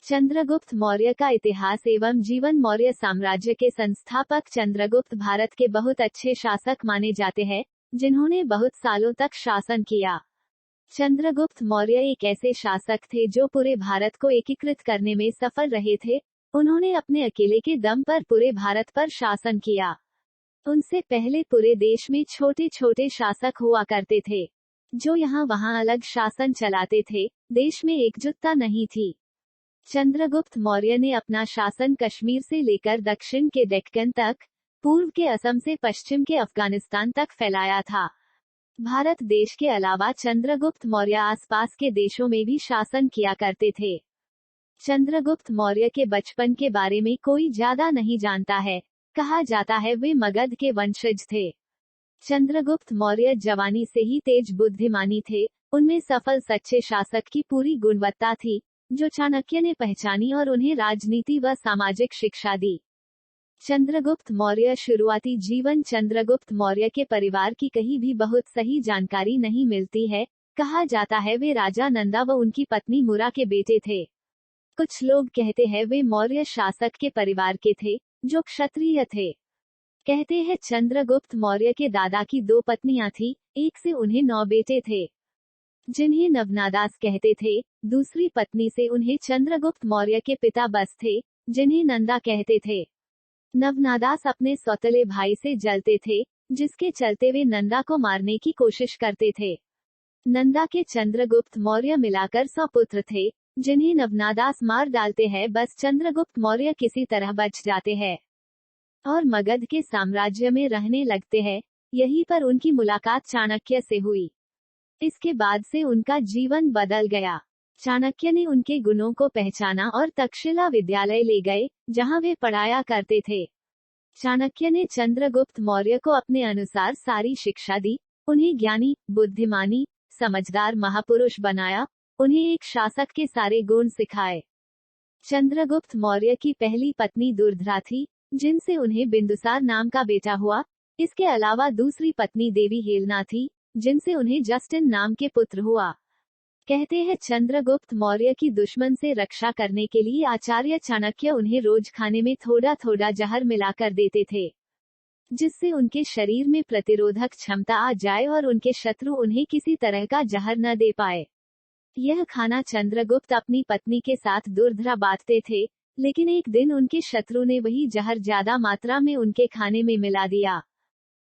चंद्रगुप्त मौर्य का इतिहास एवं जीवन। मौर्य साम्राज्य के संस्थापक चंद्रगुप्त भारत के बहुत अच्छे शासक माने जाते हैं, जिन्होंने बहुत सालों तक शासन किया। चंद्रगुप्त मौर्य एक ऐसे शासक थे जो पूरे भारत को एकीकृत करने में सफल रहे थे। उन्होंने अपने अकेले के दम पर पूरे भारत पर शासन किया। उनसे पहले पूरे देश में छोटे छोटे शासक हुआ करते थे, जो यहाँ वहाँ अलग शासन चलाते थे। देश में एकजुटता नहीं थी। चंद्रगुप्त मौर्य ने अपना शासन कश्मीर से लेकर दक्षिण के डेक्कन तक, पूर्व के असम से पश्चिम के अफगानिस्तान तक फैलाया था। भारत देश के अलावा चंद्रगुप्त मौर्य आसपास के देशों में भी शासन किया करते थे। चंद्रगुप्त मौर्य के बचपन के बारे में कोई ज्यादा नहीं जानता है। कहा जाता है वे मगध के वंशज थे। चंद्रगुप्त मौर्य जवानी से ही तेज बुद्धिमानी थे। उनमें सफल सच्चे शासक की पूरी गुणवत्ता थी, जो चाणक्य ने पहचानी और उन्हें राजनीति व सामाजिक शिक्षा दी। चंद्रगुप्त मौर्य शुरुआती जीवन। चंद्रगुप्त मौर्य के परिवार की कहीं भी बहुत सही जानकारी नहीं मिलती है। कहा जाता है वे राजा नंदा व उनकी पत्नी मुरा के बेटे थे। कुछ लोग कहते हैं वे मौर्य शासक के परिवार के थे, जो क्षत्रिय थे। कहते हैं चंद्रगुप्त मौर्य के दादा की 2 पत्नियां थी, एक से उन्हें 9 बेटे थे, जिन्हें नवनादास कहते थे। दूसरी पत्नी से उन्हें चंद्रगुप्त मौर्य के पिता बस थे, जिन्हें नंदा कहते थे। नवनादास अपने सौतेले भाई से जलते थे, जिसके चलते वे नंदा को मारने की कोशिश करते थे। नंदा के चंद्रगुप्त मौर्य मिलाकर 100 पुत्र थे, जिन्हें नवनादास मार डालते हैं। बस चंद्रगुप्त मौर्य किसी तरह बच जाते हैं और मगध के साम्राज्य में रहने लगते हैं। यहीं पर उनकी मुलाकात चाणक्य से हुई। इसके बाद से उनका जीवन बदल गया। चाणक्य ने उनके गुणों को पहचाना और तक्षशिला विद्यालय ले गए, जहां वे पढ़ाया करते थे। चाणक्य ने चंद्रगुप्त मौर्य को अपने अनुसार सारी शिक्षा दी, उन्हें ज्ञानी, बुद्धिमानी, समझदार महापुरुष बनाया, उन्हें एक शासक के सारे गुण सिखाए। चंद्रगुप्त मौर्य की पहली पत्नी दुर्धरा थी, जिनसे उन्हें बिंदुसार नाम का बेटा हुआ। इसके अलावा दूसरी पत्नी देवी हेलना थी, जिनसे उन्हें जस्टिन नाम के पुत्र हुआ। कहते हैं चंद्रगुप्त मौर्य की दुश्मन से रक्षा करने के लिए आचार्य चाणक्य उन्हें रोज खाने में थोड़ा थोड़ा जहर मिलाकर देते थे, जिससे उनके शरीर में प्रतिरोधक क्षमता आ जाए और उनके शत्रु उन्हें किसी तरह का जहर न दे पाए। यह खाना चंद्रगुप्त अपनी पत्नी के साथ दुर्धरा बांटते थे, लेकिन एक दिन उनके शत्रु ने वही जहर ज्यादा मात्रा में उनके खाने में मिला दिया।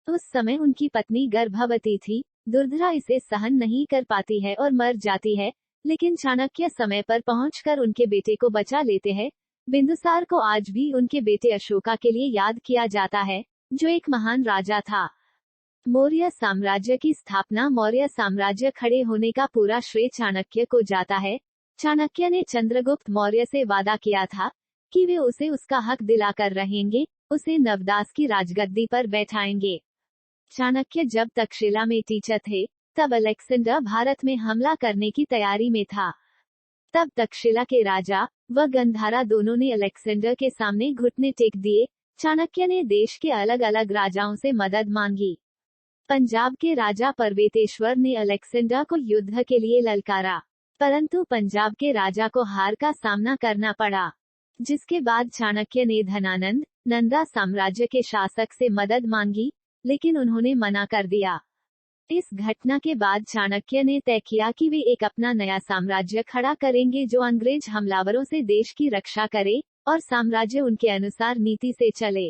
उस समय उनकी पत्नी गर्भवती थी। दुर्धरा इसे सहन नहीं कर पाती है और मर जाती है, लेकिन चाणक्य समय पर पहुंचकर उनके बेटे को बचा लेते हैं। बिंदुसार को आज भी उनके बेटे अशोका के लिए याद किया जाता है, जो एक महान राजा था। मौर्य साम्राज्य की स्थापना। मौर्य साम्राज्य खड़े होने का पूरा श्रेय चाणक्य को जाता है। चाणक्य ने चंद्रगुप्त मौर्य से वादा किया था कि वे उसे उसका हक दिलाकर रहेंगे, उसे नवदास की राजगद्दी पर बैठाएंगे। चाणक्य जब तक्षशिला में टीचर थे, तब अलेक्जेंडर भारत में हमला करने की तैयारी में था। तब तक्षशिला के राजा व गंधारा दोनों ने अलेक्जेंडर के सामने घुटने टेक दिए। चाणक्य ने देश के अलग अलग राजाओं से मदद मांगी। पंजाब के राजा पर्वतेश्वर ने अलेक्जेंडर को युद्ध के लिए ललकारा, परंतु पंजाब के राजा को हार का सामना करना पड़ा, जिसके बाद चाणक्य ने धनानंद, नंदा साम्राज्य के शासक से मदद मांगी, लेकिन उन्होंने मना कर दिया। इस घटना के बाद चाणक्य ने तय किया कि वे एक अपना नया साम्राज्य खड़ा करेंगे, जो अंग्रेज हमलावरों से देश की रक्षा करे और साम्राज्य उनके अनुसार नीति से चले,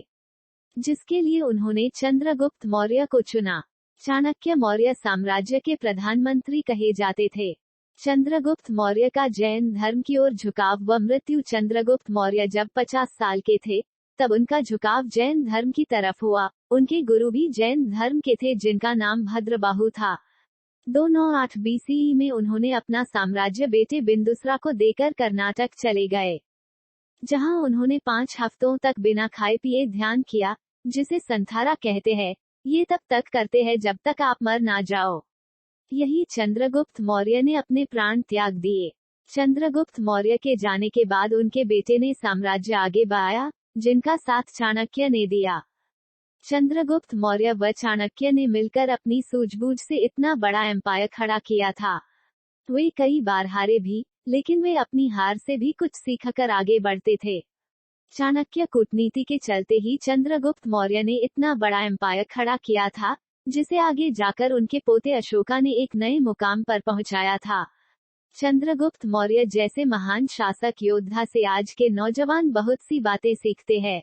जिसके लिए उन्होंने चंद्रगुप्त मौर्य को चुना। चाणक्य मौर्य साम्राज्य के प्रधानमंत्री कहे जाते थे। चंद्रगुप्त मौर्य का जैन धर्म की ओर झुकाव व मृत्यु। चंद्रगुप्त मौर्य जब 50 साल के थे, तब उनका झुकाव जैन धर्म की तरफ हुआ। उनके गुरु भी जैन धर्म के थे, जिनका नाम भद्रबाहु था। 298 बीसीई में उन्होंने अपना साम्राज्य बेटे बिंदुसरा को देकर कर्नाटक चले गए, जहां उन्होंने 5 हफ्तों तक बिना खाए पिए ध्यान किया, जिसे संथारा कहते हैं। ये तब तक करते हैं जब तक आप मर ना जाओ। यही चंद्रगुप्त मौर्य ने अपने प्राण त्याग दिए। चंद्रगुप्त मौर्य के जाने के बाद उनके बेटे ने साम्राज्य आगे बढ़ाया, जिनका साथ चाणक्य ने दिया। चंद्रगुप्त मौर्य व चाणक्य ने मिलकर अपनी सूझबूझ से इतना बड़ा एम्पायर खड़ा किया था। वे कई बार हारे भी, लेकिन वे अपनी हार से भी कुछ सीखकर आगे बढ़ते थे। चाणक्य कूटनीति के चलते ही चंद्रगुप्त मौर्य ने इतना बड़ा एम्पायर खड़ा किया था, जिसे आगे जाकर उनके पोते अशोका ने एक नए मुकाम पर पहुंचाया था। चंद्रगुप्त मौर्य जैसे महान शासक योद्धा से आज के नौजवान बहुत सी बातें सीखते हैं।